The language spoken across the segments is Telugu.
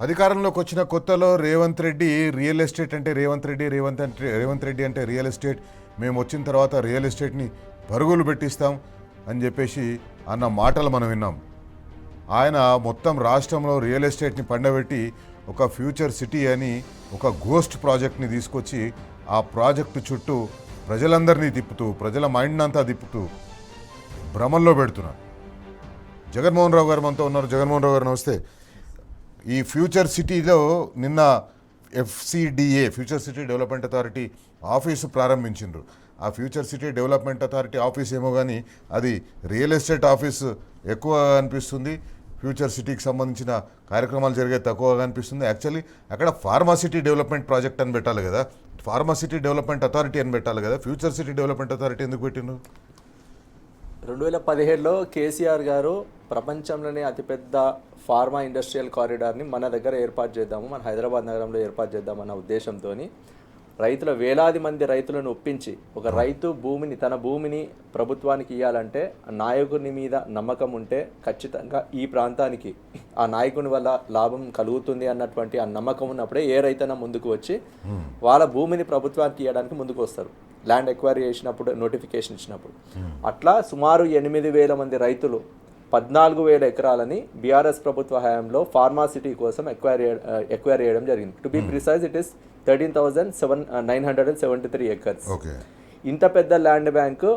అధికారంలోకి వచ్చిన కొత్తలో రేవంత్ రెడ్డి రియల్ ఎస్టేట్ అంటే రేవంత్ రెడ్డి అంటే రియల్ ఎస్టేట్, మేము వచ్చిన తర్వాత రియల్ ఎస్టేట్ని పరుగులు పెట్టిస్తాం అని చెప్పేసి అన్న మాటలు మనం విన్నాం. ఆయన మొత్తం రాష్ట్రంలో రియల్ ఎస్టేట్ని పండబెట్టి ఒక ఫ్యూచర్ సిటీ అని ఒక గోస్ట్ ప్రాజెక్ట్ని తీసుకొచ్చి ఆ ప్రాజెక్టు చుట్టూ ప్రజలందరినీ తిప్పుతూ, ప్రజల మైండ్ అంతా తిప్పుతూ భ్రమంలో పెడుతున్నారు. జగన్మోహన్ రావు గారు మనతో ఉన్నారు. జగన్మోహన్ రావు గారు నమస్తే. ఈ ఫ్యూచర్ సిటీలో నిన్న FCDA future city development authority office ప్రారంభించిండ్రు. ఆ future city development authority office ఏమో కానీ అది రియల్ ఎస్టేట్ ఆఫీసు ఎక్కువ అనిపిస్తుంది, ఫ్యూచర్ సిటీకి సంబంధించిన కార్యక్రమాలు జరిగే తక్కువగా అనిపిస్తుంది. యాక్చువల్లీ అక్కడ ఫార్మాసిటీ డెవలప్మెంట్ ప్రాజెక్ట్ అని పెట్టాలి కదా, ఫార్మాసిటీ డెవలప్మెంట్ అథారిటీ అని పెట్టాలి కదా, ఫ్యూచర్ సిటీ డెవలప్మెంట్ అథారిటీ ఎందుకు పెట్టిండ్రు? 2017లో కేసీఆర్ గారు ప్రపంచంలోనే అతిపెద్ద ఫార్మా ఇండస్ట్రియల్ కారిడార్ని మన దగ్గర ఏర్పాటు చేద్దాము, మన హైదరాబాద్ నగరంలో ఏర్పాటు చేద్దామన్న ఉద్దేశంతో రైతుల వేలాది మంది రైతులను ఒప్పించి ఒక రైతు తన భూమిని ప్రభుత్వానికి ఇవ్వాలంటే నాయకుని మీద నమ్మకం ఉంటే ఖచ్చితంగా ఈ ప్రాంతానికి ఆ నాయకుని వల్ల లాభం కలుగుతుంది అన్నటువంటి ఆ నమ్మకం ఉన్నప్పుడే ఏ రైతైనా ముందుకు వచ్చి వాళ్ళ భూమిని ప్రభుత్వానికి ఇవ్వడానికి ముందుకు వస్తారు, ల్యాండ్ ఎక్వైరీ చేసినప్పుడు, నోటిఫికేషన్ ఇచ్చినప్పుడు. అట్లా సుమారు 8,000 మంది రైతులు 14,000 ఎకరాలని బీఆర్ఎస్ ప్రభుత్వ హయాంలో ఫార్మాసిటీ కోసం ఎక్వైర్ చేయడం జరిగింది. To be precise, it is 13,973 acres. ఇంత పెద్ద ల్యాండ్ బ్యాంకు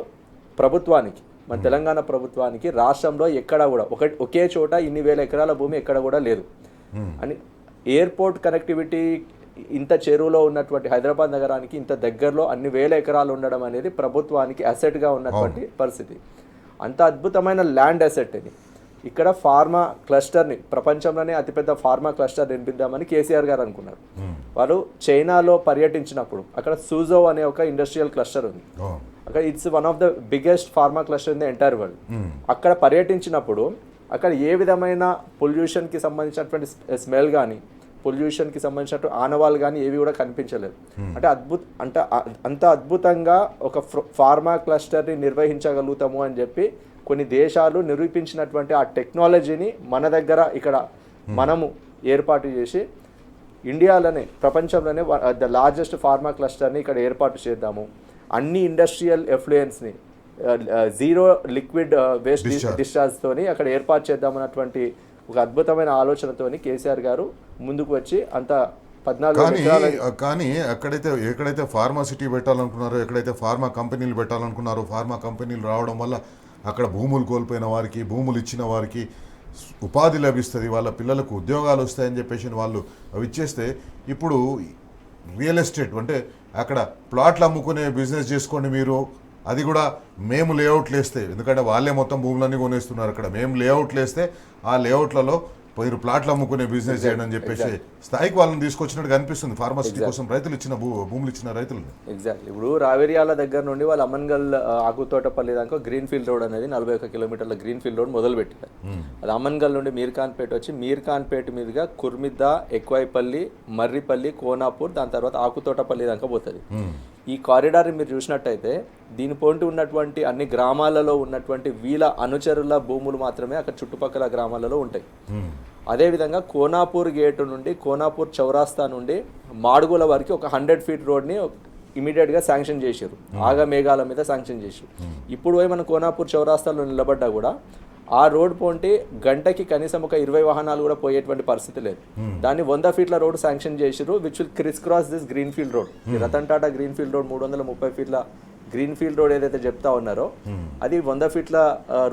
ప్రభుత్వానికి, మన తెలంగాణ ప్రభుత్వానికి రాష్ట్రంలో ఎక్కడ కూడా ఒకే చోట ఇన్ని వేల ఎకరాల భూమి ఎక్కడ కూడా లేదు అని. ఎయిర్పోర్ట్ కనెక్టివిటీ ఇంత చెరువులో ఉన్నటువంటి హైదరాబాద్ నగరానికి ఇంత దగ్గరలో అన్ని వేల ఎకరాలు ఉండడం అనేది ప్రభుత్వానికి అసెట్గా ఉన్నటువంటి పరిస్థితి. అంత అద్భుతమైన ల్యాండ్ అసెట్ ఇది. ఇక్కడ ఫార్మా క్లస్టర్ని, ప్రపంచంలోనే అతిపెద్ద ఫార్మా క్లస్టర్ నిర్మిద్దామని కేసీఆర్ గారు అనుకున్నారు. వారు చైనాలో పర్యటించినప్పుడు అక్కడ సూజో అనే ఒక ఇండస్ట్రియల్ క్లస్టర్ ఉంది. అక్కడ it's one of the biggest pharma cluster in the entire world. అక్కడ పర్యటించినప్పుడు అక్కడ ఏ విధమైన పొల్యూషన్కి సంబంధించినటువంటి స్మెల్ కానీ, పొల్యూషన్కి సంబంధించినట్టు ఆనవాళ్ళు కానీ ఏవి కూడా కనిపించలేదు. అంటే అంత అద్భుతంగా ఒక ఫార్మా క్లస్టర్ని నిర్వహించగలుగుతాము అని చెప్పి కొన్ని దేశాలు నిరూపించినటువంటి ఆ టెక్నాలజీని మన దగ్గర ఇక్కడ మనము ఏర్పాటు చేసి ఇండియాలోనే, ప్రపంచంలోనే ద లార్జెస్ట్ ఫార్మా క్లస్టర్ని ఇక్కడ ఏర్పాటు చేద్దాము, అన్ని ఇండస్ట్రియల్ ఎఫ్లూయెన్స్ని జీరో లిక్విడ్ వేస్ట్ డిశ్చార్జ్తోని అక్కడ ఏర్పాటు చేద్దామన్నటువంటి ఒక అద్భుతమైన ఆలోచనతోని కేసీఆర్ గారు ముందుకు వచ్చి అంత 14. కానీ ఎక్కడైతే ఫార్మా సిటీ పెట్టాలనుకున్నారో, ఎక్కడైతే ఫార్మా కంపెనీలు పెట్టాలనుకున్నారో, ఫార్మా కంపెనీలు రావడం వల్ల అక్కడ భూములు కోల్పోయిన వారికి, భూములు ఇచ్చిన వారికి ఉపాధి లభిస్తుంది, వాళ్ళ పిల్లలకు ఉద్యోగాలు వస్తాయని చెప్పేసి వాళ్ళు అవి ఇచ్చేస్తే, ఇప్పుడు రియల్ ఎస్టేట్ అంటే అక్కడ ప్లాట్లు అమ్ముకునే బిజినెస్ చేసుకోండి మీరు, అది కూడా మేము లేఅవుట్లు వేస్తే, ఎందుకంటే వాళ్ళే మొత్తం భూములన్నీ కొనేస్తున్నారు అక్కడ, మేము లేఅవుట్లు వేస్తే ఆ లేఅవుట్లలో మీరు ప్లాట్లు అమ్ముకునే బిజినెస్ చేయడం అని చెప్పేసి స్థాయికి వాళ్ళని తీసుకొచ్చినట్టు అనిపిస్తుంది. ఫార్మసిటీ కోసం రైతులు ఇచ్చిన భూములు ఇచ్చిన రైతులు. ఎగ్జాక్ట్లీ. ఇప్పుడు రావేరియాల దగ్గర నుండి వాళ్ళు అమన్గల్ ఆకుతోటపల్లి దాకా గ్రీన్ ఫీల్డ్ రోడ్ అనేది 41 కిలోమీటర్ల గ్రీన్ ఫీల్డ్ రోడ్ మొదలు పెట్టారు. అది అమన్గల్ నుండి మీర్ఖాన్పేట వచ్చి మీర్ఖాన్పేట మీదుగా కుర్మిద్ద, ఎక్వైపల్లి, మర్రిపల్లి, కోనాపూర్, దాని తర్వాత ఆకుతోటపల్లి దాకా పోతుంది. ఈ కారిడార్ని మీరు చూసినట్టయితే దీని పొంటి ఉన్నటువంటి అన్ని గ్రామాలలో ఉన్నటువంటి వీళ్ళ అనుచరుల భూములు మాత్రమే అక్కడ చుట్టుపక్కల గ్రామాలలో ఉంటాయి. అదేవిధంగా కోనాపూర్ గేటు నుండి, కోనాపూర్ చౌరాస్తా నుండి మాడుగుల వరకు ఒక 100 ఫీట్ రోడ్ని ఇమీడియట్గా శాంక్షన్ చేశారు, ఆగ మేఘాల మీద శాంక్షన్ చేశారు. ఇప్పుడు పోయి మనం కోనాపూర్ చౌరాస్తాలో నిలబడ్డా కూడా ఆ రోడ్ పోంటి గంటకి కనీసం ఒక 20 వాహనాలు కూడా పోయేటువంటి పరిస్థితి లేదు. దాన్ని 100 ఫీట్ల రోడ్ శాంక్షన్ చేసారు, which will crisscross this green field road. Ratan Tata green field road 330 ఫీట్ల గ్రీన్ ఫీల్డ్ రోడ్ ఏదైతే చెప్తా ఉన్నారో అది 100 ఫీట్ల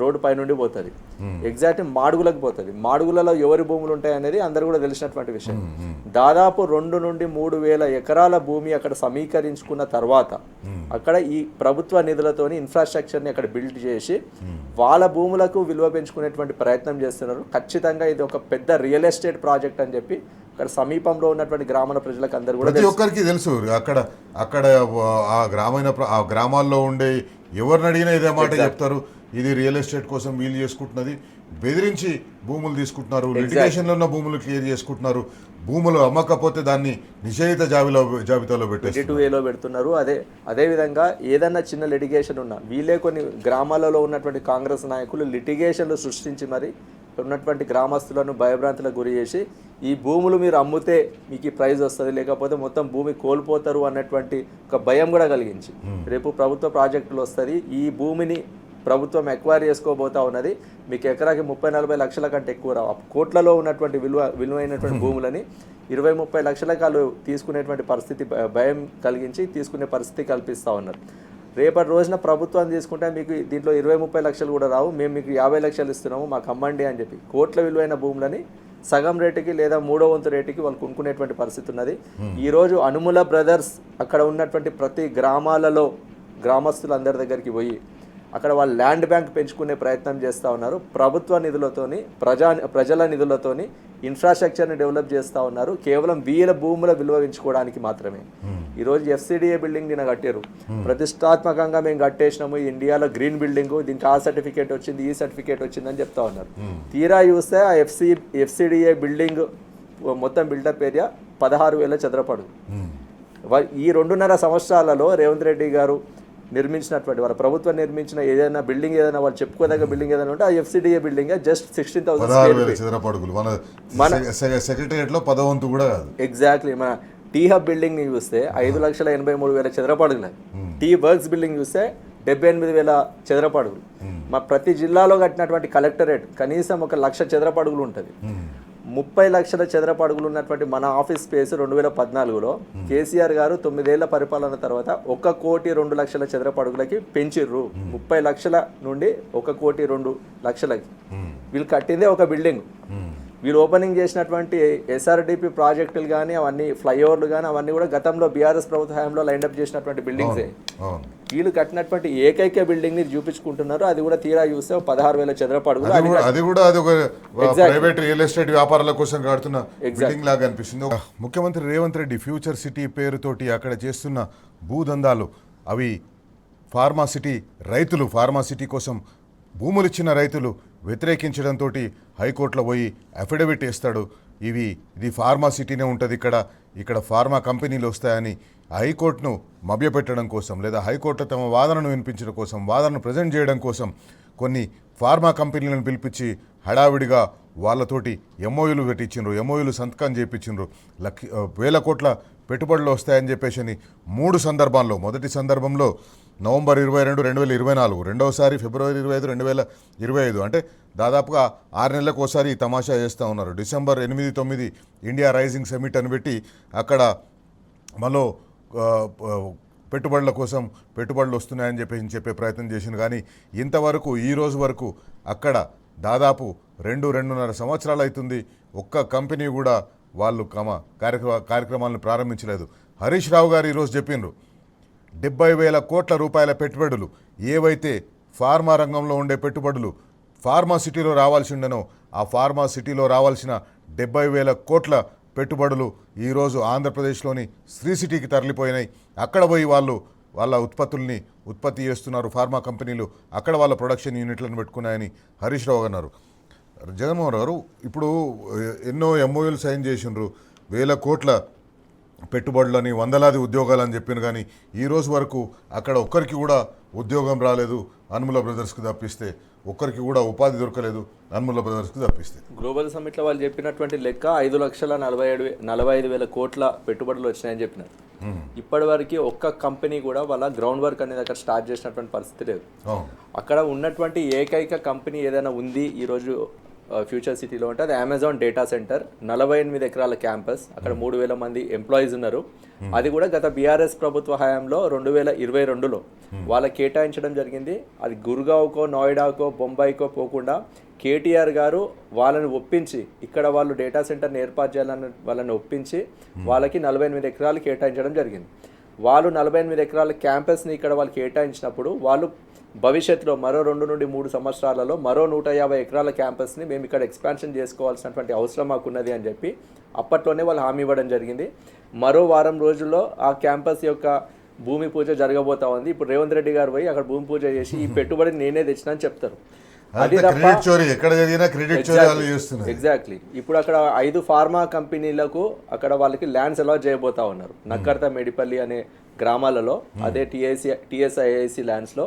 రోడ్డు పై నుండి పోతుంది, ఎగ్జాక్ట్ మాడుగులకు పోతుంది. మాడుగులలో ఎవరి భూములు ఉంటాయి అనేది అందరు కూడా తెలిసినటువంటి విషయం. దాదాపు 2 నుండి 3 వేల ఎకరాల భూమి అక్కడ సమీకరించుకున్న తర్వాత అక్కడ ఈ ప్రభుత్వ నిధులతోని ఇన్ఫ్రాస్ట్రక్చర్ని అక్కడ బిల్డ్ చేసి వాళ్ళ భూములకు విలువ పెంచుకునేటువంటి ప్రయత్నం చేస్తున్నారు. ఖచ్చితంగా ఇది ఒక పెద్ద రియల్ ఎస్టేట్ ప్రాజెక్ట్ అని చెప్పి అక్కడ సమీపంలో ఉన్నటువంటి గ్రామాల ప్రజలకు అందరూ కూడా ప్రతి ఒక్కరికి తెలుసు. అక్కడ ఆ గ్రామాల్లో ఉండే ఎవరిని అడిగినా ఇదే మాట చెప్తారు, ఇది రియల్ ఎస్టేట్ కోసం వీలు చేసుకుంటున్నది, బెదిరించి భూములు తీసుకుంటున్నారు, లిటిగేషన్లో ఉన్న భూములు క్లియర్ చేసుకుంటున్నారు, భూములు అమ్మకపోతే దాన్ని నిషేధిత జాబితాలో పెట్టేసి పెడుతున్నారు. అదేవిధంగా ఏదన్నా చిన్న లిటిగేషన్ ఉన్నా వీళ్ళే కొన్ని గ్రామాలలో ఉన్నటువంటి కాంగ్రెస్ నాయకులు లిటిగేషన్లు సృష్టించి మరి ఉన్నటువంటి గ్రామస్తులను భయభ్రాంతులకు గురి చేసి ఈ భూములు మీరు అమ్మితే మీకు ఈ ప్రైజ్ వస్తుంది, లేకపోతే మొత్తం భూమి కోల్పోతారు అన్నటువంటి ఒక భయం కూడా కలిగించి రేపు ప్రభుత్వ ప్రాజెక్టులు వస్తుంది, ఈ భూమిని ప్రభుత్వం ఎక్వైర్ చేసుకోబోతా ఉన్నది, మీకు ఎకరాకి 30-40 లక్షల కంటే ఎక్కువ రావు, కోట్లలో ఉన్నటువంటి విలువైనటువంటి భూములని 20-30 లక్షలకు వాళ్ళు తీసుకునేటువంటి పరిస్థితి భయం కలిగించి తీసుకునే పరిస్థితి కల్పిస్తూ ఉన్నారు. రేపటి రోజున ప్రభుత్వం తీసుకుంటే మీకు దీంట్లో 20-30 లక్షలు కూడా రావు, మేము మీకు 50 లక్షలు ఇస్తున్నాము మాకు అమ్మండి అని చెప్పి కోట్ల విలువైన భూములని సగం రేటుకి లేదా 3వ వంతు రేటుకి వాళ్ళు కొనుక్కునేటువంటి పరిస్థితి ఉన్నది. ఈరోజు అనుముల బ్రదర్స్ అక్కడ ఉన్నటువంటి ప్రతి గ్రామాలలో గ్రామస్తులందరి దగ్గరికి పోయి అక్కడ వాళ్ళు ల్యాండ్ బ్యాంక్ పెంచుకునే ప్రయత్నం చేస్తూ ఉన్నారు. ప్రభుత్వ నిధులతోని ప్రజల నిధులతోని ఇన్ఫ్రాస్ట్రక్చర్ని డెవలప్ చేస్తూ ఉన్నారు, కేవలం వీళ్ళ భూముల విలువ పెంచుకోవడానికి మాత్రమే. ఈరోజు FCDA బిల్డింగ్ నిన్న కట్టారు, ప్రతిష్టాత్మకంగా మేము కట్టేసినాము, ఇండియాలో గ్రీన్ బిల్డింగ్, దీనికి ఆ సర్టిఫికేట్ వచ్చింది ఈ సర్టిఫికేట్ వచ్చిందని చెప్తా ఉన్నారు. తీరా చూస్తే ఆ FCDA బిల్డింగ్ మొత్తం బిల్డప్ ఏరియా 16,000 చదరపు అడుగు. ఈ 2.5 సంవత్సరాలలో రేవంత్ రెడ్డి గారు నిర్మించినటువంటి వాళ్ళ ప్రభుత్వం నిర్మించిన ఏదైనా బిల్డింగ్ ఏదైనా వాళ్ళు చెప్పుకోదగ్గ బిల్డింగ్ ఏదైనా ఉంటే ఆ FCDA బిల్డింగ్ జస్ట్ 16,000 చదరపు అడుగులు. మన సెక్రటేరియట్లో 10వ వంతు కూడా కాదు. ఎగ్జాక్ట్లీ. మన టీ హబ్ బిల్డింగ్ ని చూస్తే 5,83,000 చదరపు అడుగులు, టీ వర్క్స్ బిల్డింగ్ చూస్తే 78,000 చదరపు అడుగులు. మా ప్రతి జిల్లాలో కట్టినటువంటి కలెక్టరేట్ కనీసం 1,00,000 చదరపు అడుగులు ఉంటుంది. 30 లక్షల చదరపు అడుగులు ఉన్నటువంటి మన ఆఫీస్ స్పేస్ 2014లో కేసీఆర్ గారు 9 ఏళ్ల పరిపాలన తర్వాత 1,02,00,000 చదరపు అడుగులకి పెంచిర్రు. 30 లక్షల నుండి 1,02,00,000కి వీళ్ళు కట్టిందే ఒక బిల్డింగ్. వీళ్ళు ఓపెనింగ్ చేసినటువంటి SRDP ప్రాజెక్టులు కానీ అవన్నీ ఫ్లైఓవర్లు కానీ అవన్నీ కూడా గతంలో బీఆర్ఎస్ ప్రభుత్వ హయాంలో లైన్అప్ చేసినటువంటి బిల్డింగ్సే. వీళ్ళు కట్టినటువంటి ఏకైక బిల్డింగ్ ని చూపించుకుంటున్నారు, అది కూడా తీరా చూస్తే 16,000 చదరపు అడుగులు. అది కూడా అది ఒక ప్రైవేట్ రియల్ ఎస్టేట్ వ్యాపారాల కోసం కడుతున్న బిల్డింగ్ లాగా అనిపిస్తుంది. ముఖ్యమంత్రి రేవంత్ రెడ్డి ఫ్యూచర్ సిటీ పేరుతోటి అక్కడ చేస్తున్న భూదందాలు అవి ఫార్మా సిటీ కోసం భూములు ఇచ్చిన రైతులు వ్యతిరేకించడంతో హైకోర్టులో పోయి అఫిడవిట్ వేస్తాడు. ఇది ఫార్మా సిటీనే ఉంటుంది, ఇక్కడ ఫార్మా కంపెనీలు వస్తాయని హైకోర్టును మభ్యపెట్టడం కోసం లేదా హైకోర్టు తమ వాదనను వినిపించడం కోసం వాదనను ప్రజెంట్ చేయడం కోసం కొన్ని ఫార్మా కంపెనీలను పిలిపించి హడావిడిగా వాళ్ళతోటి MOUలు పెట్టించిండ్రు, MOUలు సంతకం చేయించిండ్రు. 1,000 కోట్ల పెట్టుబడులు వస్తాయని చెప్పేసి 3 సందర్భాల్లో, మొదటి సందర్భంలో నవంబర్ 22, 2024, రెండవసారి ఫిబ్రవరి 25, 2025, అంటే దాదాపుగా 6 నెలలకు ఒకసారి తమాషా చేస్తూ ఉన్నారు. డిసెంబర్ 8, 9 ఇండియా రైజింగ్ సమిట్ అని పెట్టి అక్కడ మనలో పెట్టుబడుల కోసం పెట్టుబడులు వస్తున్నాయని చెప్పే ప్రయత్నం చేసింది. కానీ ఇంతవరకు ఈ రోజు వరకు అక్కడ దాదాపు 2-2.5 సంవత్సరాలు అవుతుంది, ఒక్క కంపెనీ కూడా వాళ్ళు కార్యక్రమాలను ప్రారంభించలేదు. హరీష్ రావు గారు ఈరోజు చెప్పిండ్రు 70,000 కోట్ల రూపాయల పెట్టుబడులు ఏవైతే ఫార్మా రంగంలో ఉండే పెట్టుబడులు ఫార్మా సిటీలో రావాల్సి ఉండనో ఆ ఫార్మా సిటీలో రావాల్సిన 70,000 కోట్ల పెట్టుబడులు ఈరోజు ఆంధ్రప్రదేశ్లోని శ్రీ సిటీకి తరలిపోయినాయి. అక్కడ పోయి వాళ్ళ ఉత్పత్తి చేస్తున్నారు ఫార్మా కంపెనీలు, అక్కడ వాళ్ళ ప్రొడక్షన్ యూనిట్లను పెట్టుకున్నాయని హరీష్ రావు అన్నారు. జగన్మోహన్ గారు ఇప్పుడు ఎన్నో MOUలు సైన్ చేసిండ్రు, 1,000 కోట్ల పెట్టుబడులని, వందలాది ఉద్యోగాలని చెప్పాను. కానీ ఈ రోజు వరకు అక్కడ ఒక్కరికి కూడా ఉద్యోగం రాలేదు అనుముల బ్రదర్స్కి తప్పిస్తే, ఒక్కరికి కూడా ఉపాధి దొరకలేదు అనుముల బ్రదర్స్కి తప్పిస్తే. గ్లోబల్ సమ్మిట్లో వాళ్ళు చెప్పినటువంటి లెక్క 5,45,000 కోట్ల పెట్టుబడులు వచ్చినాయని చెప్పినారు. ఇప్పటి వరకు ఒక్క కంపెనీ కూడా వాళ్ళ గ్రౌండ్ వర్క్ అనేది అక్కడ స్టార్ట్ చేసినటువంటి పరిస్థితి లేదు. అక్కడ ఉన్నటువంటి ఏకైక కంపెనీ ఏదైనా ఉంది ఈరోజు ఫ్యూచర్ సిటీలో అంటే అది అమెజాన్ డేటా సెంటర్, 48 ఎకరాల క్యాంపస్, అక్కడ 3,000 మంది ఎంప్లాయీస్ ఉన్నారు. అది కూడా గత బీఆర్ఎస్ ప్రభుత్వ హయాంలో 2022లో వాళ్ళకి కేటాయించడం జరిగింది. అది గుర్గావ్కో, నోయిడాకో, బొంబాయికో పోకుండా కేటీఆర్ గారు వాళ్ళని ఒప్పించి ఇక్కడ వాళ్ళు డేటా సెంటర్ని ఏర్పాటు చేయాలని వాళ్ళని ఒప్పించి వాళ్ళకి 48 ఎకరాలు కేటాయించడం జరిగింది. వాళ్ళు 48 ఎకరాల క్యాంపస్ని ఇక్కడ వాళ్ళు కేటాయించినప్పుడు వాళ్ళు భవిష్యత్తులో మరో 2 నుండి 3 సంవత్సరాలలో మరో 150 ఎకరాల క్యాంపస్ని మేము ఇక్కడ ఎక్స్పాన్షన్ చేసుకోవాల్సినటువంటి అవసరం మాకున్నది అని చెప్పి అప్పట్లోనే వాళ్ళు హామీ ఇవ్వడం జరిగింది. మరో వారం రోజుల్లో ఆ క్యాంపస్ యొక్క భూమి పూజ జరగబోతా ఉంది. ఇప్పుడు రేవంత్ రెడ్డి గారు పోయి అక్కడ భూమి పూజ చేసి ఈ పెట్టుబడిని నేనే తెచ్చినా అని చెప్తారు. అది ఎగ్జాక్ట్లీ. ఇప్పుడు అక్కడ 5 ఫార్మా కంపెనీలకు అక్కడ వాళ్ళకి ల్యాండ్స్ అలాట్ చేయబోతా ఉన్నారు. నక్కర్త, మేడిపల్లి అనే గ్రామాలలో, అదే TSIIC ల్యాండ్స్లో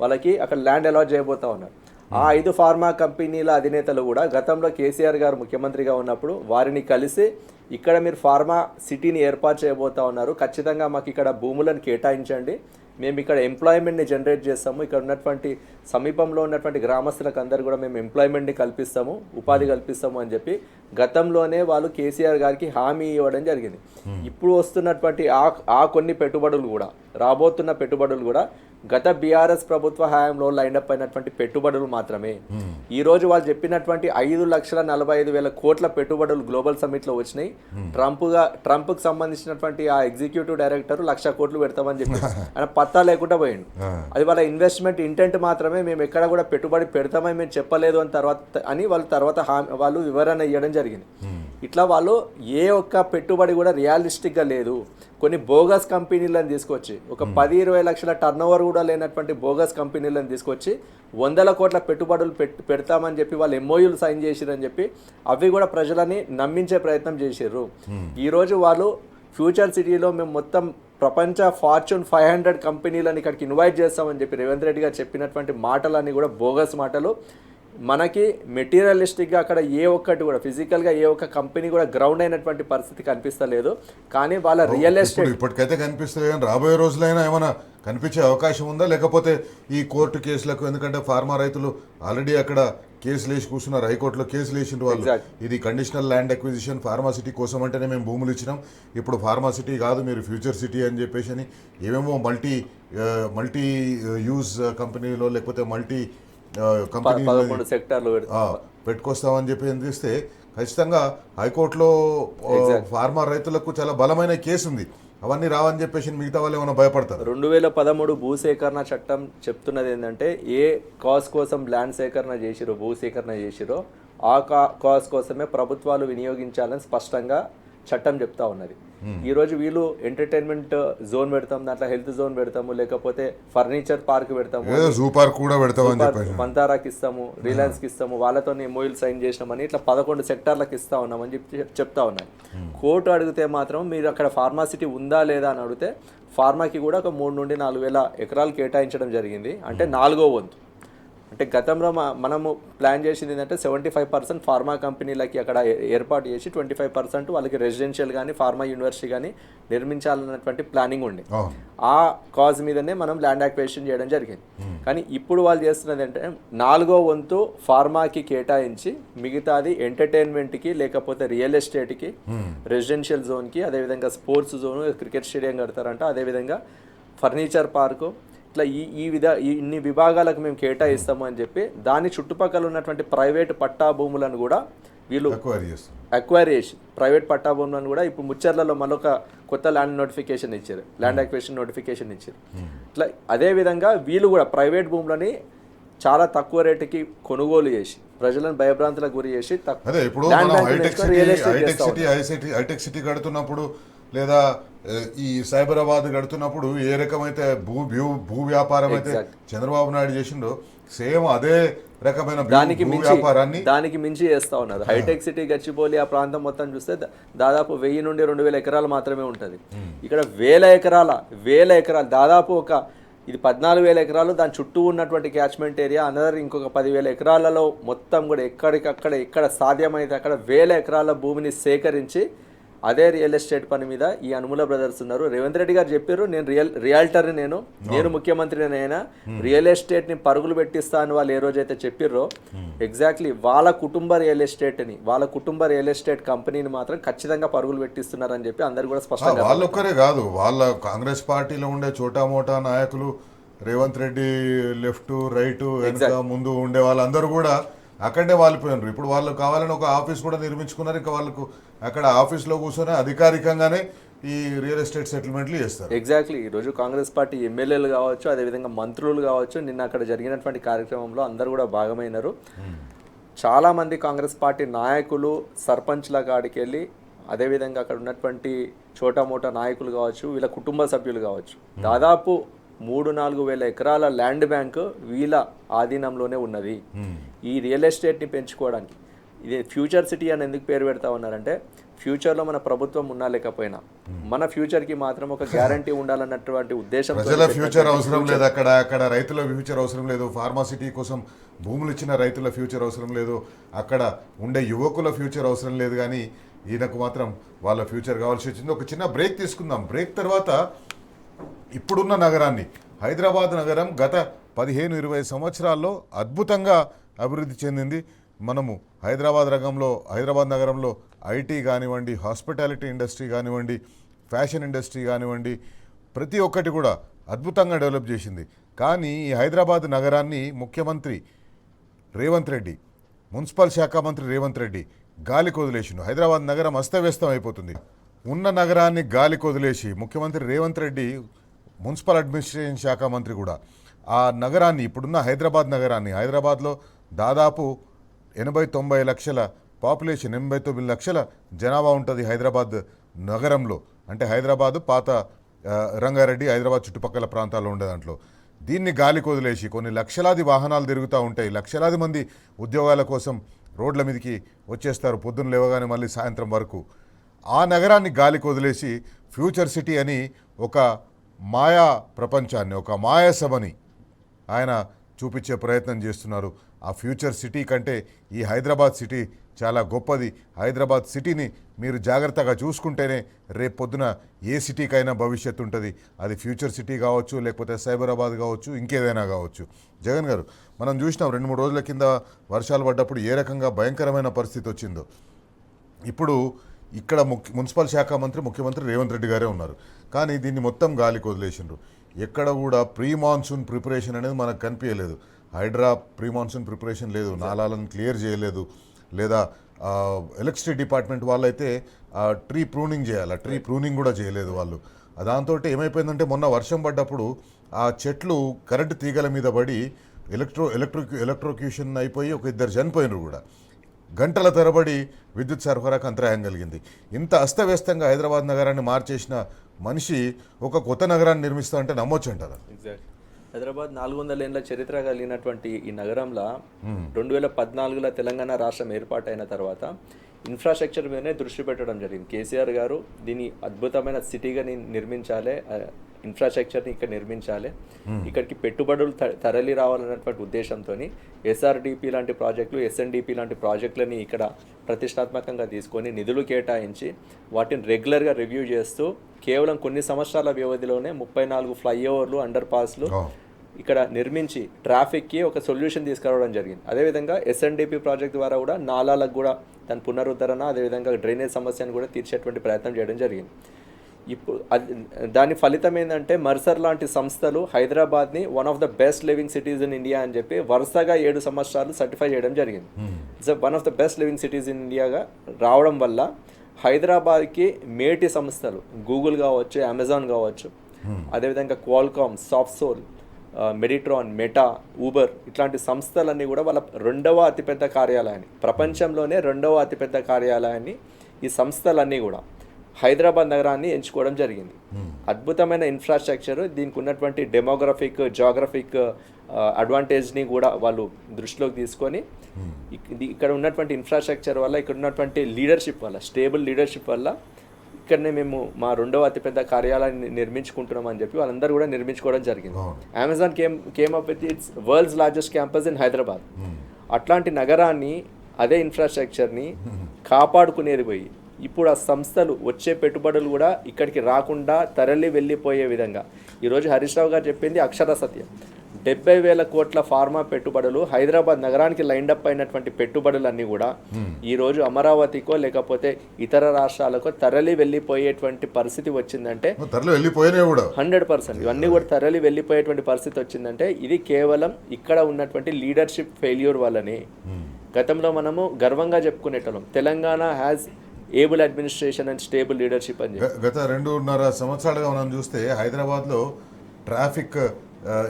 వాళ్ళకి అక్కడ ల్యాండ్ అలాట్ చేయబోతా ఉన్నారు. ఆ 5 ఫార్మా కంపెనీల అధినేతలు కూడా గతంలో కేసీఆర్ గారు ముఖ్యమంత్రిగా ఉన్నప్పుడు వారిని కలిసి ఇక్కడ మీరు ఫార్మా సిటీని ఏర్పాటు చేయబోతా ఉన్నారు, ఖచ్చితంగా మాకు ఇక్కడ భూములను కేటాయించండి, మేము ఇక్కడ ఎంప్లాయ్మెంట్ని జనరేట్ చేస్తాము, ఇక్కడ ఉన్నటువంటి సమీపంలో ఉన్నటువంటి గ్రామస్తులకు అందరు కూడా మేము ఎంప్లాయ్మెంట్ని కల్పిస్తాము, ఉపాధి కల్పిస్తాము అని చెప్పి గతంలోనే వాళ్ళు కేసీఆర్ గారికి హామీ ఇవ్వడం జరిగింది. ఇప్పుడు వస్తున్నటువంటి ఆ కొన్ని పెట్టుబడులు కూడా, రాబోతున్న పెట్టుబడులు కూడా గత బీఆర్ఎస్ ప్రభుత్వ హయాంలో లైనప్ అయినటువంటి పెట్టుబడులు మాత్రమే. ఈ రోజు వాళ్ళు చెప్పినటువంటి 5,45,000 కోట్ల పెట్టుబడులు గ్లోబల్ సమ్మిట్లో వచ్చినాయి. ట్రంప్కి సంబంధించినటువంటి ఆ ఎగ్జిక్యూటివ్ డైరెక్టర్ 1,00,000 కోట్లు పెడతామని చెప్పి ఆయన పత్తా లేకుండా పోయిండు. అది వాళ్ళ ఇన్వెస్ట్మెంట్ ఇంటెంట్ మాత్రమే, మేము ఎక్కడ కూడా పెట్టుబడి పెడతామని మేము చెప్పలేదు అని వాళ్ళు వివరణ ఇవ్వడం జరిగింది. ఇట్లా వాళ్ళు ఏ ఒక్క పెట్టుబడి కూడా రియలిస్టిక్గా లేదు. కొన్ని బోగస్ కంపెనీలను తీసుకొచ్చి ఒక 10-20 లక్షల టర్న్ ఓవర్ కూడా లేనటువంటి బోగస్ కంపెనీలను తీసుకొచ్చి 100 కోట్ల పెట్టుబడులు పెడతామని చెప్పి వాళ్ళు ఎంఓయూలు సైన్ చేసిరని చెప్పి అవి కూడా ప్రజలని నమ్మించే ప్రయత్నం చేసిర్రు. ఈరోజు వాళ్ళు ఫ్యూచర్ సిటీలో మేము మొత్తం ప్రపంచ ఫార్చ్యూన్ 500 కంపెనీలను ఇక్కడికి ఇన్వైట్ చేస్తామని చెప్పి రేవంత్ రెడ్డి గారు చెప్పినటువంటి మాటలన్నీ కూడా బోగస్ మాటలు. మనకి మెటీరియలిస్టిక్గా అక్కడ ఏ ఒక్కటి కూడా ఫిజికల్గా ఏ ఒక్క కంపెనీ కూడా గ్రౌండ్ అయినటువంటి పరిస్థితి కనిపిస్తలేదు. కానీ వాళ్ళ రియల్ ఎస్టేట్ ఇప్పటికైతే కనిపిస్తుంది, కానీ రాబోయే రోజులైనా ఏమైనా కనిపించే అవకాశం ఉందా? లేకపోతే ఈ కోర్టు కేసులకు, ఎందుకంటే ఫార్మా రైతులు ఆల్రెడీ అక్కడ కేసులు వేసి కూర్చున్నారు, హైకోర్టులో కేసులు వేసిన వాళ్ళు, ఇది కండిషనల్ ల్యాండ్ అక్విజిషన్ ఫార్మాసిటీ కోసం అంటేనే మేము భూములు ఇచ్చినాం, ఇప్పుడు ఫార్మాసిటీ కాదు మీరు ఫ్యూచర్ సిటీ అని చెప్పేసి అని ఏమేమో మల్టీ యూజ్ కంపెనీలో లేకపోతే మల్టీ కంపెనీ పెట్టుకొస్తామని చెప్పి అందిస్తే ఖచ్చితంగా హైకోర్టులో ఫార్మా రైతులకు చాలా బలమైన కేసు ఉంది. అవన్నీ రావని చెప్పేసి మిగతా వాళ్ళు ఏమైనా భయపడతారు. 2013 భూసేకరణ చట్టం చెప్తున్నది ఏంటంటే ఏ కాజ్ కోసం ల్యాండ్ సేకరణ చేసిరో, భూసేకరణ చేసిరో ఆ కాజ్ కోసమే ప్రభుత్వాలు వినియోగించాలని స్పష్టంగా చట్టం చెప్తా ఉన్నది. ఈరోజు వీళ్ళు ఎంటర్టైన్మెంట్ జోన్ పెడతాం, దాంట్లో హెల్త్ జోన్ పెడతాము, లేకపోతే ఫర్నిచర్ పార్క్ పెడతాము, జూ పార్క్ కూడా పెడతాము, మంతారాకి ఇస్తాము, రిలయన్స్కి ఇస్తాము, వాళ్ళతో ఎంఓయూలు సైన్ చేసినామని ఇట్లా 11 సెక్టార్లకు ఇస్తా ఉన్నామని చెప్పి చెప్తా ఉన్నాయి. కోర్టు అడిగితే మాత్రం మీరు అక్కడ ఫార్మాసిటీ ఉందా లేదా అని అడిగితే ఫార్మాకి కూడా ఒక 3 నుండి 4 వేల ఎకరాలు కేటాయించడం జరిగింది. అంటే 4వ వంతు. అంటే గతంలో మనము ప్లాన్ చేసింది ఏంటంటే 75% ఫార్మా కంపెనీలకి అక్కడ ఏర్పాటు చేసి 25% వాళ్ళకి రెసిడెన్షియల్ కానీ ఫార్మా యూనివర్సిటీ కానీ నిర్మించాలన్నటువంటి ప్లానింగ్ ఉండే. ఆ కాజ్ మీదనే మనం ల్యాండ్ అక్విజిషన్ చేయడం జరిగింది. కానీ ఇప్పుడు వాళ్ళు చేస్తున్నది అంటే 4వ వంతు ఫార్మాకి కేటాయించి మిగతాది ఎంటర్టైన్మెంట్కి, లేకపోతే రియల్ ఎస్టేట్కి, రెసిడెన్షియల్ జోన్కి, అదేవిధంగా స్పోర్ట్స్ జోన్, క్రికెట్ స్టేడియం కడతారంట, అదేవిధంగా ఫర్నిచర్ పార్కు, ఇట్లా ఇన్ని విభాగాలకు మేము కేటాయిస్తాము అని చెప్పి దాని చుట్టుపక్కల ఉన్నటువంటి ప్రైవేట్ పట్టా భూములను కూడా వీళ్ళు అక్వైర్ చేసి ప్రైవేట్ పట్టా భూములను కూడా ఇప్పుడు ముచ్చర్లలో మరొక కొత్త ల్యాండ్ నోటిఫికేషన్ ఇచ్చారు, ల్యాండ్ అక్విజిషన్ నోటిఫికేషన్ ఇచ్చారు. ఇట్లా అదేవిధంగా వీళ్ళు కూడా ప్రైవేట్ భూములని చాలా తక్కువ రేటుకి కొనుగోలు చేసి ప్రజలను భయభ్రాంతులకు గురి చేసి హైటెక్ సిటీ కడుతున్నప్పుడు లేదా ఈ సైబరాబాద్ కడుతున్నప్పుడు ఏ రకమైతే భూ వ్యాపారం అయితే చంద్రబాబు నాయుడు చేసిండో సేమ్ అదే రకమైన దానికి మించి చేస్తా ఉన్నారు. హైటెక్ సిటీ గచ్చిబౌలి ఆ ప్రాంతం మొత్తం చూస్తే దాదాపు 1000 నుండి 2000 ఎకరాలు మాత్రమే ఉంటుంది. ఇక్కడ వేల ఎకరాలు దాదాపు ఇది 14,000 ఎకరాలు, దాని చుట్టూ ఉన్నటువంటి క్యాచ్మెంట్ ఏరియా అనదర్ ఇంకొక 10,000 ఎకరాలలో మొత్తం కూడా ఎక్కడ సాధ్యమైతే అక్కడ 1000 ఎకరాల భూమిని సేకరించి అదే రియల్ ఎస్టేట్ పని మీద ఈ అనుముల బ్రదర్స్ ఉన్నారు. రేవంత్ రెడ్డి గారు చెప్పారు, నేను రియాల్టర్ని నేను ముఖ్యమంత్రిని అయినా రియల్ ఎస్టేట్ని పరుగులు పెట్టిస్తాను వాళ్ళు ఏ రోజైతే చెప్పిర్రో ఎగ్జాక్ట్లీ వాళ్ళ కుటుంబ రియల్ ఎస్టేట్ కంపెనీని మాత్రం ఖచ్చితంగా పరుగులు పెట్టిస్తున్నారని చెప్పి అందరు కూడా స్పష్టంగా. వాళ్ళొక్కరే కాదు, వాళ్ళ కాంగ్రెస్ పార్టీలో ఉండే చోటా నాయకులు, రేవంత్ రెడ్డి లెఫ్ట్ రైట్ ముందు ఉండే వాళ్ళందరూ కూడా అక్కడే వాలిపోయినారు. ఇప్పుడు వాళ్ళు కావాలని ఒక ఆఫీస్ కూడా నిర్మించుకున్నారు. ఇంకా వాళ్ళకు అక్కడ ఆఫీస్లో కూర్చొని అధికారికంగానే ఈ రియల్ ఎస్టేట్ సెటిల్మెంట్లు చేస్తారు. ఎగ్జాక్ట్లీ. ఈరోజు కాంగ్రెస్ పార్టీ ఎమ్మెల్యేలు కావచ్చు, అదేవిధంగా మంత్రులు కావచ్చు, నిన్న అక్కడ జరిగినటువంటి కార్యక్రమంలో అందరూ కూడా భాగమైనారు. చాలామంది కాంగ్రెస్ పార్టీ నాయకులు సర్పంచ్ల కాడికి వెళ్ళి, అదేవిధంగా అక్కడ ఉన్నటువంటి చోటా నాయకులు కావచ్చు, వీళ్ళ కుటుంబ సభ్యులు కావచ్చు, దాదాపు 3-4 వేల ఎకరాల ల్యాండ్ బ్యాంక్ వీళ్ళ ఆధీనంలోనే ఉన్నది. ఈ రియల్ ఎస్టేట్ని పెంచుకోవడానికి ఇది ఫ్యూచర్ సిటీ అని ఎందుకు పేరు పెడతా ఉన్నారంటే ఫ్యూచర్లో మన ప్రభుత్వం ఉన్నా లేకపోయినా మన ఫ్యూచర్ కి మాత్రం ఒక గ్యారంటీ ఉండాలన్నటువంటి ఉద్దేశం ప్రజల ఫ్యూచర్ అవసరం లేదు, అక్కడ రైతుల ఫ్యూచర్ అవసరం లేదు, ఫార్మాసిటీ కోసం భూములు ఇచ్చిన రైతుల ఫ్యూచర్ అవసరం లేదు, అక్కడ ఉండే యువకుల ఫ్యూచర్ అవసరం లేదు, కానీ ఈయనకు మాత్రం వాళ్ళ ఫ్యూచర్ కావాల్సి వచ్చింది. ఒక చిన్న బ్రేక్ తీసుకుందాం. బ్రేక్ తర్వాత ఇప్పుడున్న నగరాన్ని, హైదరాబాద్ నగరం గత 15-20 సంవత్సరాల్లో అద్భుతంగా అభివృద్ధి చెందింది. మనము హైదరాబాద్ నగరంలో ఐటీ కానివ్వండి, హాస్పిటాలిటీ ఇండస్ట్రీ కానివ్వండి, ఫ్యాషన్ ఇండస్ట్రీ కానివ్వండి, ప్రతి ఒక్కటి కూడా అద్భుతంగా డెవలప్ చేసింది. కానీ ఈ హైదరాబాద్ నగరాన్ని ముఖ్యమంత్రి రేవంత్ రెడ్డి, మున్సిపల్ శాఖ మంత్రి రేవంత్ రెడ్డి గాలికి వదిలేసిండు. హైదరాబాద్ నగరం అస్తవ్యస్తం అయిపోతుంది. ఉన్న నగరాన్ని గాలికి వదిలేసి ముఖ్యమంత్రి రేవంత్ రెడ్డి, మున్సిపల్ అడ్మినిస్ట్రేషన్ శాఖ మంత్రి కూడా ఆ నగరాన్ని, ఇప్పుడున్న హైదరాబాద్ నగరాన్ని, హైదరాబాద్లో దాదాపు 80-90 లక్షల పాపులేషన్, 89 లక్షల జనాభా ఉంటుంది హైదరాబాద్ నగరంలో. అంటే హైదరాబాదు పాత రంగారెడ్డి, హైదరాబాద్ చుట్టుపక్కల ప్రాంతాల్లో ఉండే దాంట్లో దీన్ని గాలికి వదిలేసి కొన్ని లక్షలాది వాహనాలు తిరుగుతూ ఉంటాయి. లక్షలాది మంది ఉద్యోగాల కోసం రోడ్ల మీదకి వచ్చేస్తారు పొద్దున్న లేవగానే మళ్ళీ సాయంత్రం వరకు. ఆ నగరాన్ని గాలికి వదిలేసి ఫ్యూచర్ సిటీ అని ఒక మాయా ప్రపంచాన్ని, ఒక మాయా సభని ఆయన చూపించే ప్రయత్నం చేస్తున్నారు. ఆ ఫ్యూచర్ సిటీ కంటే ఈ హైదరాబాద్ సిటీ చాలా గొప్పది. హైదరాబాద్ సిటీని మీరు జాగ్రత్తగా చూసుకుంటేనే రేపు పొద్దున ఏ సిటీకైనా భవిష్యత్తు ఉంటుంది. అది ఫ్యూచర్ సిటీ కావచ్చు, లేకపోతే సైబరాబాద్ కావచ్చు, ఇంకేదైనా కావచ్చు. జగన్ గారు, మనం చూసినాం 2-3 రోజుల కింద వర్షాలు పడ్డప్పుడు ఏ రకంగా భయంకరమైన పరిస్థితి వచ్చిందో. ఇప్పుడు ఇక్కడ మున్సిపల్ శాఖ మంత్రి ముఖ్యమంత్రి రేవంత్ రెడ్డి గారే ఉన్నారు, కానీ దీన్ని మొత్తం గాలికి వదిలేసిండ్రు. ఎక్కడ కూడా ప్రీ మాన్సూన్ ప్రిపరేషన్ అనేది మనకు కనిపించలేదు. ప్రీ మాన్సూన్ ప్రిపరేషన్ లేదు, నాలాలను క్లియర్ చేయలేదు, లేదా ఎలక్ట్రిసిటీ డిపార్ట్మెంట్ వాళ్ళైతే ట్రీ ప్రూనింగ్ చేయాలి, ట్రీ ప్రూనింగ్ కూడా చేయలేదు వాళ్ళు. దాంతో ఏమైపోయిందంటే మొన్న వర్షం పడ్డప్పుడు ఆ చెట్లు కరెంటు తీగల మీద పడి ఎలక్ట్రోక్యూషన్ అయిపోయి ఒక 2 చనిపోయినరు కూడా. గంటల తరబడి విద్యుత్ సరఫరాకు అంతరాయం కలిగింది. ఇంత అస్తవ్యస్తంగా హైదరాబాద్ నగరాన్ని మార్చేసిన మనిషి ఒక కొత్త నగరాన్ని నిర్మిస్తా అంటే నమ్మొచ్చు అంటారా? ఎగ్జాక్ట్. హైదరాబాద్ 400 ఏళ్ల చరిత్ర కలిగినటువంటి ఈ నగరంలో 2014లో తెలంగాణ రాష్ట్రం ఏర్పాటైన తర్వాత ఇన్ఫ్రాస్ట్రక్చర్ మీదనే దృష్టి పెట్టడం జరిగింది. కేసీఆర్ గారు దీన్ని అద్భుతమైన సిటీగా నిర్మించాలి, ఇన్ఫ్రాస్ట్రక్చర్ని ఇక్కడ నిర్మించాలి, ఇక్కడికి పెట్టుబడులు తరలి రావాలన్నటువంటి ఉద్దేశంతో ఎస్ఆర్డిపి లాంటి ప్రాజెక్టులు, ఎస్ఎన్డిపి లాంటి ప్రాజెక్టులని ఇక్కడ ప్రతిష్టాత్మకంగా తీసుకొని నిధులు కేటాయించి వాటిని రెగ్యులర్గా రివ్యూ చేస్తూ కేవలం కొన్ని సంవత్సరాల వ్యవధిలోనే 34 ఫ్లైఓవర్లు, అండర్ పాస్లు ఇక్కడ నిర్మించి ట్రాఫిక్కి ఒక సొల్యూషన్ తీసుకురావడం జరిగింది. అదేవిధంగా ఎస్ఎన్డిపి ప్రాజెక్ట్ ద్వారా కూడా నాలాలకు కూడా దాని పునరుద్ధరణ, అదేవిధంగా డ్రైనేజ్ సమస్యను కూడా తీర్చేటువంటి ప్రయత్నం చేయడం జరిగింది. ఇప్పుడు దాని ఫలితం ఏంటంటే మర్సర్ లాంటి సంస్థలు హైదరాబాద్ని one of the best living cities in India అని చెప్పి వరుసగా 7 సంవత్సరాలు సర్టిఫై చేయడం జరిగింది. It's one of the best living cities in ఇండియాగా రావడం వల్ల హైదరాబాద్కి మేటి సంస్థలు గూగుల్ కావచ్చు, అమెజాన్ కావచ్చు, అదేవిధంగా క్వాల్కామ్, సాఫ్ట్సోల్, మెడిట్రాన్, మెటా, ఊబర్ ఇట్లాంటి సంస్థలన్నీ కూడా వాళ్ళ 2వ అతిపెద్ద కార్యాలయాన్ని, ప్రపంచంలోనే 2వ అతిపెద్ద కార్యాలయాన్ని ఈ సంస్థలన్నీ కూడా హైదరాబాద్ నగరాన్ని ఎంచుకోవడం జరిగింది. అద్భుతమైన ఇన్ఫ్రాస్ట్రక్చర్, దీనికి ఉన్నటువంటి డెమోగ్రఫిక్, జాగ్రఫిక్ అడ్వాంటేజ్ని కూడా వాళ్ళు దృష్టిలోకి తీసుకొని ఇక్కడ ఉన్నటువంటి ఇన్ఫ్రాస్ట్రక్చర్ వల్ల, ఇక్కడ ఉన్నటువంటి లీడర్షిప్ వల్ల, స్టేబుల్ లీడర్షిప్ వల్ల ఇక్కడనే మేము మా 2వ అతిపెద్ద కార్యాలయాన్ని నిర్మించుకుంటున్నాం అని చెప్పి వాళ్ళందరూ కూడా నిర్మించుకోవడం జరిగింది. Amazon came up with its world's largest campus in Hyderabad. అట్లాంటి నగరాన్ని, అదే ఇన్ఫ్రాస్ట్రక్చర్ని కాపాడుకునేది పోయి ఇప్పుడు ఆ సంస్థలు వచ్చే పెట్టుబడులు కూడా ఇక్కడికి రాకుండా తరలి వెళ్ళిపోయే విధంగా ఈరోజు హరీష్ రావు గారు చెప్పింది అక్షర సత్యం. 70,000 కోట్ల ఫార్మా పెట్టుబడులు హైదరాబాద్ నగరానికి లైన్డప్ అయినటువంటి పెట్టుబడులన్నీ కూడా ఈరోజు అమరావతికో లేకపోతే ఇతర రాష్ట్రాలకో తరలి వెళ్ళిపోయేటువంటి పరిస్థితి వచ్చిందంటే 100% ఇవన్నీ కూడా తరలి వెళ్ళిపోయేటువంటి పరిస్థితి వచ్చిందంటే ఇది కేవలం ఇక్కడ ఉన్నటువంటి లీడర్షిప్ ఫెయిల్యూర్ వల్లనే. గతంలో మనము గర్వంగా చెప్పుకునేటోళ్ళం Telangana has able administration and stable leadership అని చెప్పి. గత 2.5 సంవత్సరాలుగా మనం చూస్తే హైదరాబాద్లో ట్రాఫిక్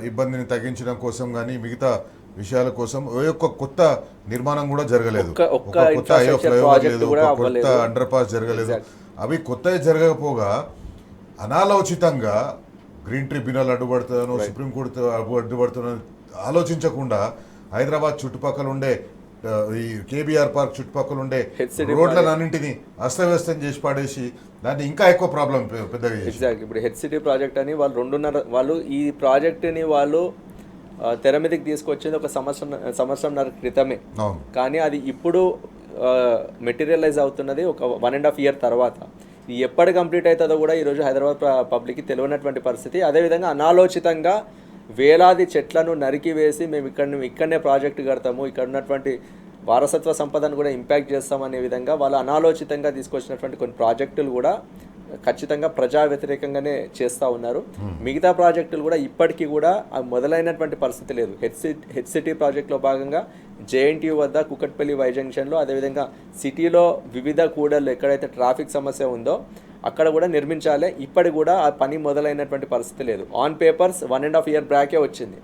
ఇబ్బందిని తగ్గించడం కోసం కానీ మిగతా విషయాల కోసం కొత్త నిర్మాణం కూడా జరగలేదు, కొత్త అండర్ పాస్ జరగలేదు. అవి కొత్తవి జరగకపోగా అనాలోచితంగా గ్రీన్ ట్రిబ్యునల్ అడ్డుపడుతున్నాను, సుప్రీంకోర్టు అడ్డుపడుతున్నాను ఆలోచించకుండా హైదరాబాద్ చుట్టుపక్కల ఉండే ఈ కేబీఆర్ పార్క్ చుట్టుపక్కల ఉండే HCD రోడ్లన్నింటినీ అస్తవ్యస్తం చేసి పాడేసి దాన్ని ఇంకా ఎక్కువ ప్రాబ్లం పెద్దగా చేసి. ఎగ్జాక్ట్. ఇప్పుడు హెచ్సిటీ ప్రాజెక్ట్ అని వాళ్ళు ఈ ప్రాజెక్టుని వాళ్ళు తెర మీదకి తీసుకొచ్చింది ఒక సంవత్సరంన్నర క్రితమే. అవును. కానీ అది ఇప్పుడు మెటీరియలైజ్ అవుతున్నది ఒక 1.5 year తర్వాత. ఇది ఎప్పటి కంప్లీట్ అవుతుందో కూడా ఈరోజు హైదరాబాద్ పబ్లిక్కి తెలియనటువంటి పరిస్థితి. అదేవిధంగా అనాలోచితంగా వేలాది చెట్లను నరికి వేసి మేము ఇక్కడనే ప్రాజెక్టు కడతాము, ఇక్కడ ఉన్నటువంటి వారసత్వ సంపదను కూడా ఇంపాక్ట్ చేస్తామనే విధంగా వాళ్ళు అనాలోచితంగా తీసుకొచ్చినటువంటి కొన్ని ప్రాజెక్టులు కూడా ఖచ్చితంగా ప్రజా వ్యతిరేకంగానే చేస్తూ ఉన్నారు. మిగతా ప్రాజెక్టులు కూడా ఇప్పటికీ కూడా మొదలైనటువంటి పరిస్థితి లేదు. హెచ్సిటీ ప్రాజెక్టులో భాగంగా జేఎన్టీయూ వద్ద కుకట్పల్లి వై జంక్షన్లో, అదేవిధంగా సిటీలో వివిధ కూడళ్ళు ఎక్కడైతే ట్రాఫిక్ సమస్య ఉందో అక్కడ కూడా నిర్మించాలి. ఇప్పటి కూడా ఆ పని మొదలైనటువంటి పరిస్థితి లేదు. ఆన్ పేపర్స్ 1.5 year బ్రాకే వచ్చింది,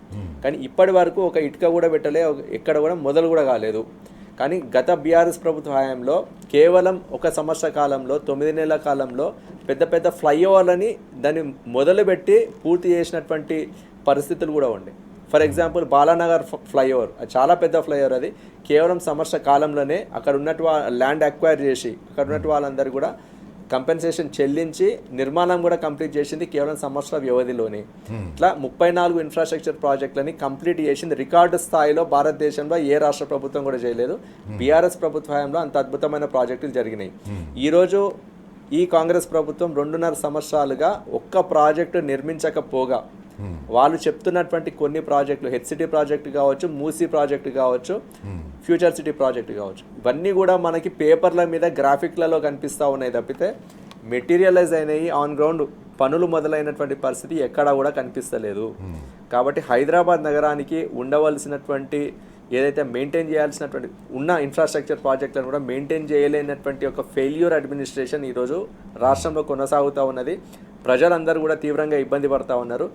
కానీ ఇప్పటి వరకు ఒక ఇటుక కూడా పెట్టలే, ఎక్కడ కూడా మొదలు కూడా కాలేదు. కానీ గత బీఆర్ఎస్ ప్రభుత్వ హయాంలో కేవలం 1 సంవత్సర కాలంలో 9 నెలల కాలంలో పెద్ద పెద్ద ఫ్లైఓవర్లని దాన్ని మొదలుపెట్టి పూర్తి చేసినటువంటి పరిస్థితులు కూడా ఉండే. ఫర్ ఎగ్జాంపుల్ బాలానగర్ ఫ్లైఓవర్, అది చాలా పెద్ద ఫ్లైఓవర్. అది కేవలం సంవత్సర కాలంలోనే అక్కడ ఉన్నట్టు ల్యాండ్ అక్వైర్ చేసి అక్కడ ఉన్నట్టు వాళ్ళందరూ కూడా కంపెన్సేషన్ చెల్లించి నిర్మాణం కూడా కంప్లీట్ చేసింది కేవలం సంవత్సర వ్యవధిలోనే. ఇట్లా 34 ఇన్ఫ్రాస్ట్రక్చర్ ప్రాజెక్టులని కంప్లీట్ చేసింది. రికార్డు స్థాయిలో భారతదేశంలో ఏ రాష్ట్ర ప్రభుత్వం కూడా చేయలేదు. బీఆర్ఎస్ ప్రభుత్వ హయాంలో అంత అద్భుతమైన ప్రాజెక్టులు జరిగినాయి. ఈరోజు ఈ కాంగ్రెస్ ప్రభుత్వం 2.5 సంవత్సరాలుగా ఒక్క ప్రాజెక్టు నిర్మించకపోగా వాళ్ళు చెప్తున్నటువంటి కొన్ని ప్రాజెక్టులు, హెచ్సిటీ ప్రాజెక్టు కావచ్చు, మూసీ ప్రాజెక్టు కావచ్చు, ఫ్యూచర్ సిటీ ప్రాజెక్టు కావచ్చు, ఇవన్నీ కూడా మనకి పేపర్ల మీద గ్రాఫిక్లలో కనిపిస్తూ ఉన్నాయి తప్పితే మెటీరియలైజ్ అయినాయి ఆన్ గ్రౌండ్ పనులు మొదలైనటువంటి పరిస్థితి ఎక్కడా కూడా కనిపిస్తలేదు. కాబట్టి హైదరాబాద్ నగరానికి ఉండవలసినటువంటి ఏదైతే మెయింటైన్ చేయాల్సినటువంటి ఉన్న ఇన్ఫ్రాస్ట్రక్చర్ ప్రాజెక్టులను కూడా మెయింటైన్ చేయలేనటువంటి ఒక ఫెయిల్యూర్ అడ్మినిస్ట్రేషన్ ఈరోజు రాష్ట్రంలో కొనసాగుతూ ఉన్నది. ప్రజలందరూ కూడా తీవ్రంగా ఇబ్బంది పడుతూ ఉన్నారు.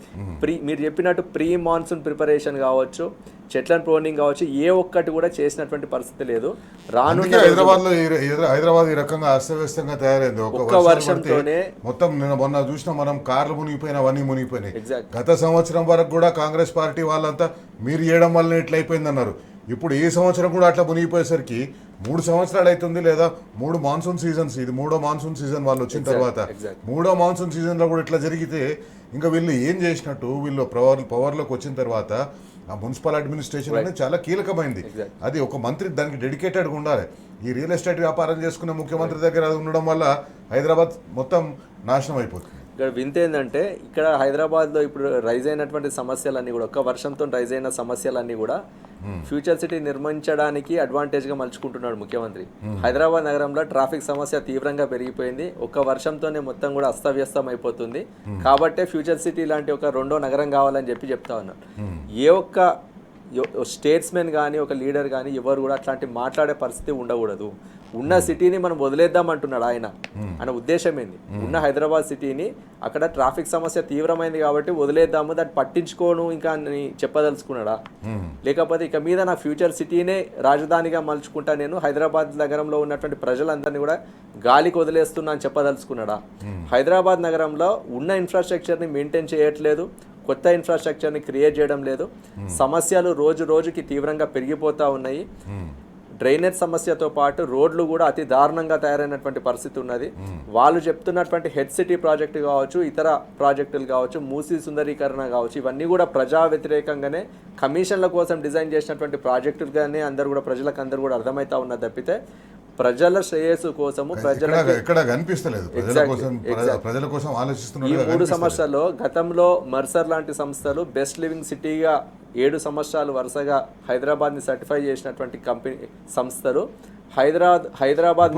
మీరు చెప్పినట్టు ప్రీ మాన్సూన్ ప్రిపరేషన్ కావచ్చు, చెట్లను ప్రోనింగ్ కావచ్చు, ఏ ఒక్కటి కూడా చేసినటువంటి పరిస్థితి లేదు. రానున్న హైదరాబాద్ ఈ రకంగా అస్తవ్యస్తంగా తయారైంది. ఒక్క వర్షంతోనే మొత్తం మొన్న చూసిన మనం కార్లు మునిగిపోయినా అవన్నీ మునిగిపోయినాయి. గత సంవత్సరం వరకు కూడా కాంగ్రెస్ పార్టీ వాళ్ళంతా మీరు చేయడం వల్ల ఎట్లయిపోయింది అన్నారు. ఇప్పుడు ఈ సంవత్సరం కూడా అట్లా మునిగిపోయేసరికి 3 సంవత్సరాలు అవుతుంది, లేదా 3 మాన్సూన్ సీజన్స్, ఇది 3వ మాన్సూన్ సీజన్ వాళ్ళు వచ్చిన తర్వాత 3వ మాన్సూన్ సీజన్లో కూడా ఇట్లా జరిగితే ఇంకా వీళ్ళు ఏం చేసినట్టు? వీళ్ళు పవర్లోకి వచ్చిన తర్వాత ఆ మున్సిపల్ అడ్మినిస్ట్రేషన్ అనేది చాలా కీలకమైంది. అది ఒక మంత్రి దానికి డెడికేటెడ్గా ఉండాలి. ఈ రియల్ ఎస్టేట్ వ్యాపారం చేసుకునే ముఖ్యమంత్రి దగ్గర అది ఉండడం వల్ల హైదరాబాద్ మొత్తం నాశనం అయిపోతుంది. ఇక్కడ వింత ఏంటంటే ఇక్కడ హైదరాబాద్లో ఇప్పుడు రైజ్ అయినటువంటి సమస్యలన్నీ కూడా, ఒక్క వర్షంతో రైజ్ అయిన సమస్యలన్నీ కూడా ఫ్యూచర్ సిటీ నిర్మించడానికి అడ్వాంటేజ్గా మలుచుకుంటున్నాడు ముఖ్యమంత్రి. హైదరాబాద్ నగరంలో ట్రాఫిక్ సమస్య తీవ్రంగా పెరిగిపోయింది. ఒక్క వర్షంతోనే మొత్తం కూడా అస్తవ్యస్తం అయిపోతుంది. కాబట్టే ఫ్యూచర్ సిటీ లాంటి ఒక 2వ నగరం కావాలని చెప్తా ఉన్నారు. ఏ ఒక్క స్టేట్స్మెన్ కానీ ఒక లీడర్ కానీ ఎవరు కూడా అట్లాంటి మాట్లాడే పరిస్థితి ఉండకూడదు. ఉన్న సిటీని మనం వదిలేద్దాం అంటున్నాడు ఆయన ఉద్దేశం ఏంది? ఉన్న హైదరాబాద్ సిటీని అక్కడ ట్రాఫిక్ సమస్య తీవ్రమైంది కాబట్టి వదిలేద్దాము, దాన్ని పట్టించుకోను ఇంకా అని చెప్పదలుచుకున్నాడా? లేకపోతే ఇక మీద నా ఫ్యూచర్ సిటీనే రాజధానిగా మలుచుకుంటా, నేను హైదరాబాద్ నగరంలో ఉన్నటువంటి ప్రజలందరినీ కూడా గాలికి వదిలేస్తున్నా అని చెప్పదలుచుకున్నాడా? హైదరాబాద్ నగరంలో ఉన్న ఇన్ఫ్రాస్ట్రక్చర్ని మెయింటైన్ చేయట్లేదు, కొత్త ఇన్ఫ్రాస్ట్రక్చర్ని క్రియేట్ చేయడం లేదు. సమస్యలు రోజు రోజుకి తీవ్రంగా పెరిగిపోతూ ఉన్నాయి. డ్రైనేజ్ సమస్యతో పాటు రోడ్లు కూడా అతి దారుణంగా తయారైనటువంటి పరిస్థితి ఉన్నది. వాళ్ళు చెప్తున్నటువంటి హెచ్సిటీ ప్రాజెక్టు కావచ్చు, ఇతర ప్రాజెక్టులు కావచ్చు, మూసీ సుందరీకరణ కావచ్చు, ఇవన్నీ కూడా ప్రజా వ్యతిరేకంగానే కమిషన్ల కోసం డిజైన్ చేసినటువంటి ప్రాజెక్టులుగానే అందరూ కూడా ప్రజలకు అందరూ కూడా అర్థమవుతా ఉన్నది తప్పితే ప్రజల శ్రేయస్సు కోసము ఈ 3 సంవత్సరాల్లో గతంలో మర్సర్ లాంటి సంస్థలు బెస్ట్ లివింగ్ సిటీగా 7 సంవత్సరాలు వరుసగా హైదరాబాద్ని సర్టిఫై చేసినటువంటి కంపెనీ సంస్థలు హైదరాబాద్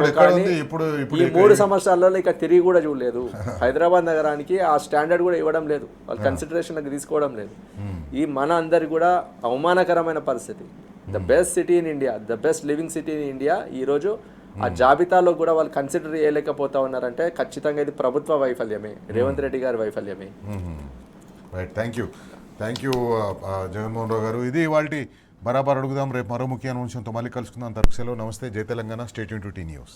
ఈ 3 సంవత్సరాలలో ఇక తిరిగి కూడా చూడలేదు. హైదరాబాద్ నగరానికి ఆ స్టాండర్డ్ కూడా ఇవ్వడం లేదు, వాళ్ళు కన్సిడరేషన్కి తీసుకోవడం లేదు. ఈ మన అందరికి కూడా అవమానకరమైన పరిస్థితి. The best city in India, the best living city in India ఈరోజు ఆ జాబితాలో కూడా వాళ్ళు కన్సిడర్ చేయలేకపోతా ఉన్నారంటే ఖచ్చితంగా ఇది ప్రభుత్వ వైఫల్యమే, రేవంత్ రెడ్డి గారి వైఫల్యమే. Right, thank you Jaganmohan Rao గారు. ఇది వాళ్ళ బరాబర్ అడుగుదాం. రేపు మరో ముఖ్యమైన అంశంతో మళ్ళీ కలుసుకుందాం. తరకు సెలవు. నమస్తే. జై Telangana. Stay tune to T news.